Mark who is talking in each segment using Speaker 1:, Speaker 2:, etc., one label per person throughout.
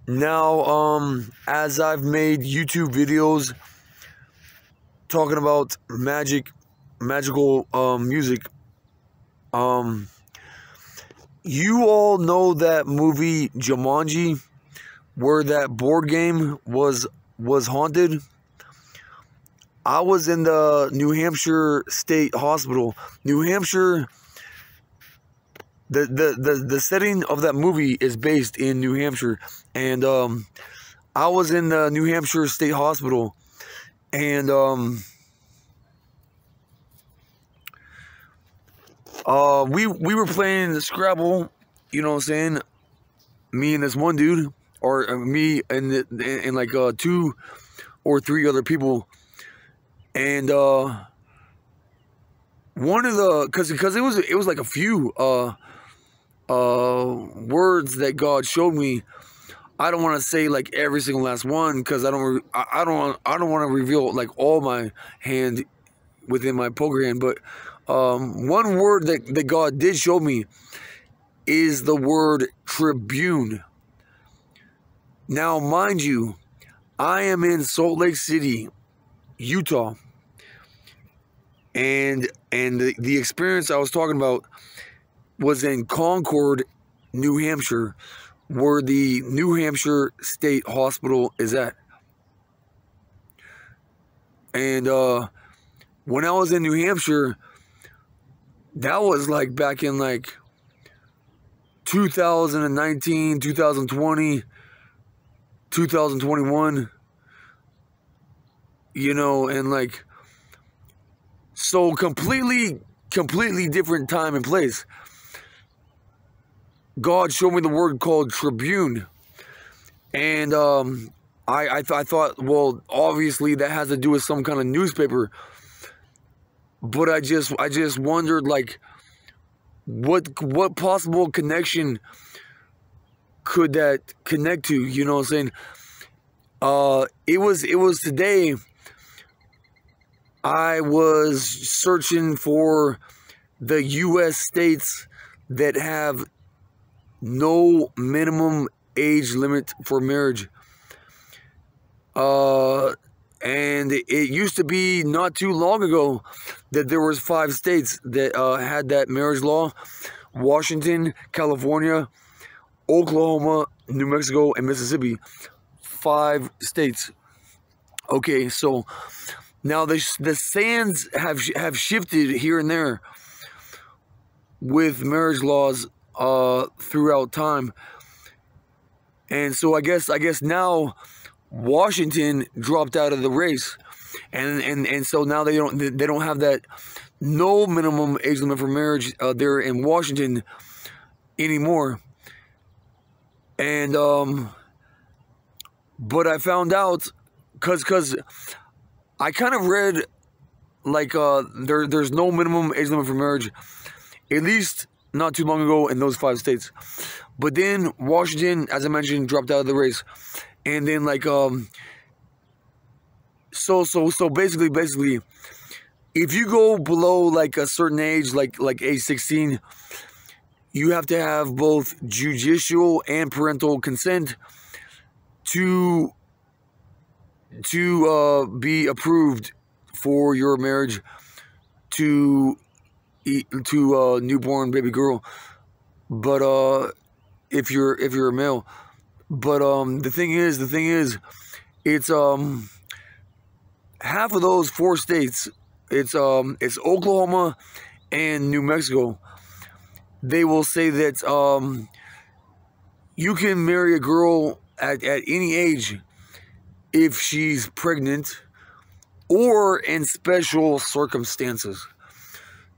Speaker 1: Now, as I've made YouTube videos talking about magical music, you all know that movie Jumanji, where that board game was haunted. I was in the New Hampshire State Hospital. New Hampshire, the setting of that movie is based in New Hampshire, and I was in the New Hampshire State Hospital, and we were playing Scrabble, you know what I'm saying? Me and this one dude, or me and like 2 or 3 other people, and one of the because it was like a few words that God showed me. I don't want to say like every single last one, because I don't want to reveal like all my hand within my poker hand, but one word that God did show me is the word tribune. Now, mind you, I am in Salt Lake City, Utah, and the experience I was talking about was in Concord, New Hampshire, where the New Hampshire State Hospital is at. And when I was in New Hampshire, that was like back in like 2019, 2020, 2021, you know, and like, so completely different time and place. God showed me the word called tribune, and I thought, well, obviously that has to do with some kind of newspaper, but I just wondered, like, what possible connection could that connect to, you know what I'm saying? It was today I was searching for the U.S. states that have no minimum age limit for marriage. And it used to be not too long ago that there was 5 states that had that marriage law: Washington, California, Oklahoma, New Mexico, and Mississippi. 5 states. Okay, so now the sands have shifted here and there with marriage laws throughout time, and so I guess now Washington dropped out of the race, and so now they don't have that no minimum age limit for marriage there in Washington anymore. And but I found out, cause I kind of read like there's no minimum age limit for marriage, at least not too long ago, in those 5 states. But then Washington, as I mentioned, dropped out of the race. And then like so basically, if you go below like a certain age, like age 16, you have to have both judicial and parental consent to be approved for your marriage to a newborn baby girl. But if you're a male. But the thing is, it's half of those 4 states. It's Oklahoma and New Mexico. They will say that you can marry a girl at any age if she's pregnant or in special circumstances.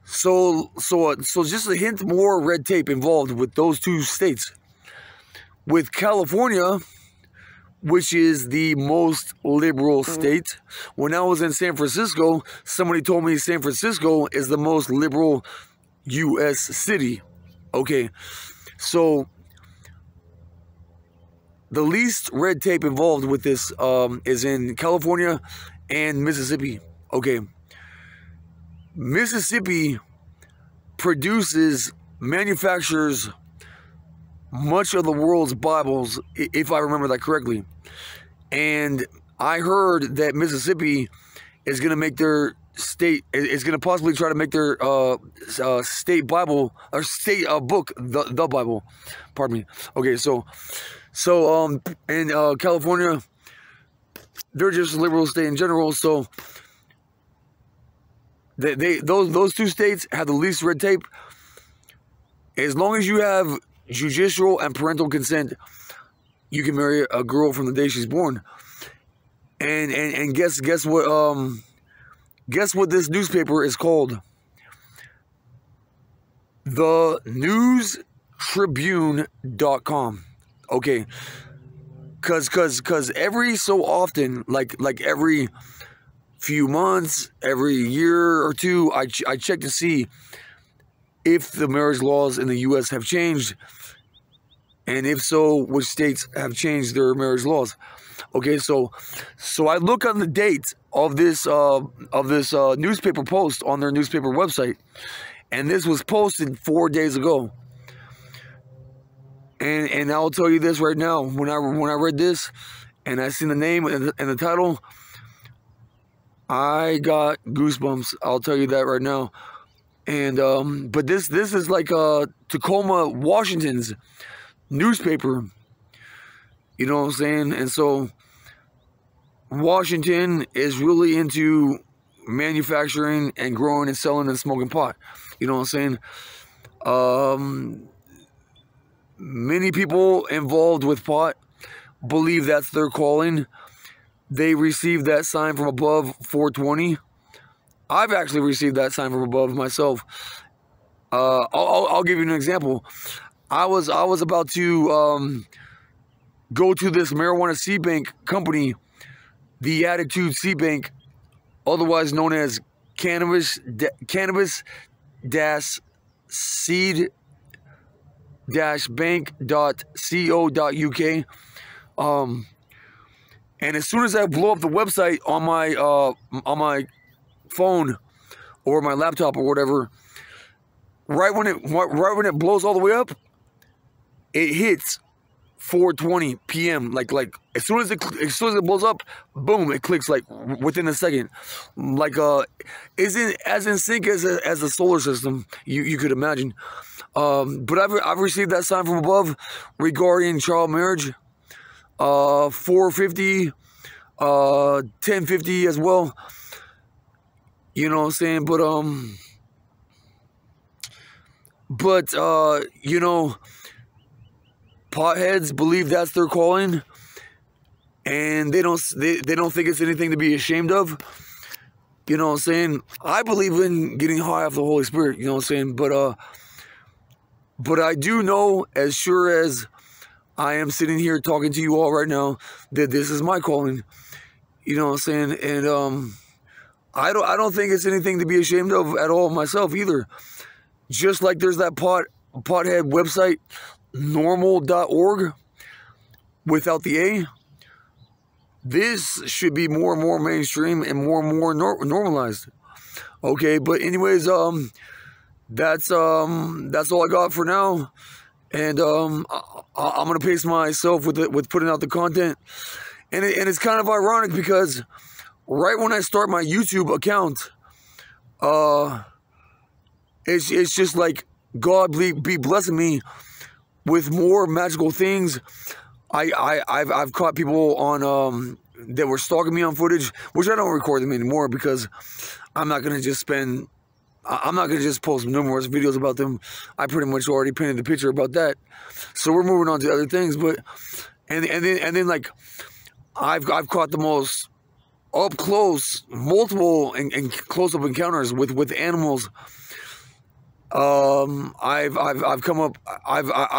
Speaker 1: So just a hint more red tape involved with those 2 states. With California, which is the most liberal state, when I was in San Francisco, somebody told me San Francisco is the most liberal U.S. city. Okay, so the least red tape involved with this is in California and Mississippi. Okay, Mississippi manufactures much of the world's Bibles, if I remember that correctly. And I heard that Mississippi is going to make their state, is going to possibly try to make their state Bible, or state book, the Bible. Pardon me. Okay, so in California, they're just a liberal state in general, so those two states have the least red tape. As long as you have judicial and parental consent, you can marry a girl from the day she's born. And guess what this newspaper is called? TheNewsTribune.com. Okay. Cause every so often, like every few months, every year or two, I check to see if the marriage laws in the U.S. have changed, and if so, which states have changed their marriage laws. Okay, so I look on the date of this newspaper post on their newspaper website, and this was posted 4 days ago. And I'll tell you this right now, when I read this and I seen the name and the title, I got goosebumps. I'll tell you that right now. And but this is like Tacoma, Washington's newspaper. You know what I'm saying? And so Washington is really into manufacturing and growing and selling and smoking pot. You know what I'm saying? Many people involved with pot believe that's their calling. They received that sign from above, 420. I've actually received that sign from above myself. I'll give you an example. I was about to go to this marijuana seed bank company, the Attitude Seed Bank, otherwise known as cannabis-seed-bank.co.uk. And as soon as I blow up the website on my phone or my laptop or whatever, right when it blows all the way up, it hits 4:20 p.m. Like as soon as it blows up, boom, it clicks like within a second. Like isn't as in sync as the solar system you could imagine. But I've received that sign from above regarding child marriage. 450, 1050 as well. You know what I'm saying? But you know, potheads believe that's their calling, and they don't think it's anything to be ashamed of. You know what I'm saying? I believe in getting high off the Holy Spirit. You know what I'm saying? But I do know, as sure as I am sitting here talking to you all right now, that this is my calling. You know what I'm saying? And I don't think it's anything to be ashamed of at all myself either. Just like there's that pothead website, normal.org, without the A. This should be more and more mainstream and more normalized. Okay, but anyways, that's all I got for now. And I'm gonna pace myself with putting out the content, and it's kind of ironic because right when I start my YouTube account, it's just like God be blessing me with more magical things. I've caught people on that were stalking me on footage, which I don't record them anymore because I'm not gonna just post numerous videos about them. I pretty much already painted the picture about that. So we're moving on to other things. But and then like I've caught the most up close, multiple and close up encounters with animals. I've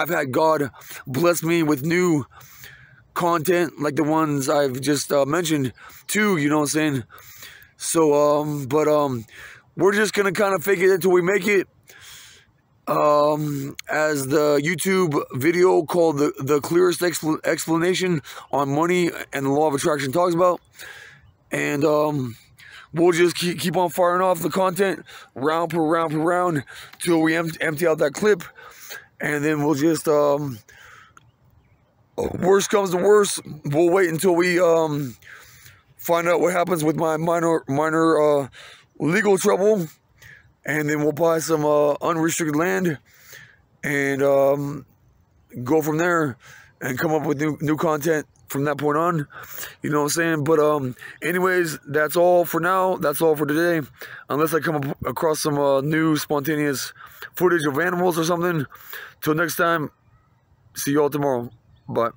Speaker 1: had God bless me with new content like the ones I've just mentioned too. You know what I'm saying? So we're just gonna kind of fake it until we make it. As the YouTube video called the clearest explanation on money and the law of attraction talks about. And we'll just keep on firing off the content round per round till we empty out that clip, and then we'll just worst comes to worst, we'll wait until we find out what happens with my minor legal trouble, and then we'll buy some unrestricted land and go from there and come up with new content from that point on. You know what I'm saying? But anyways, that's all for now. That's all for today, unless I come across some new spontaneous footage of animals or something. Till next time, see y'all tomorrow. Bye.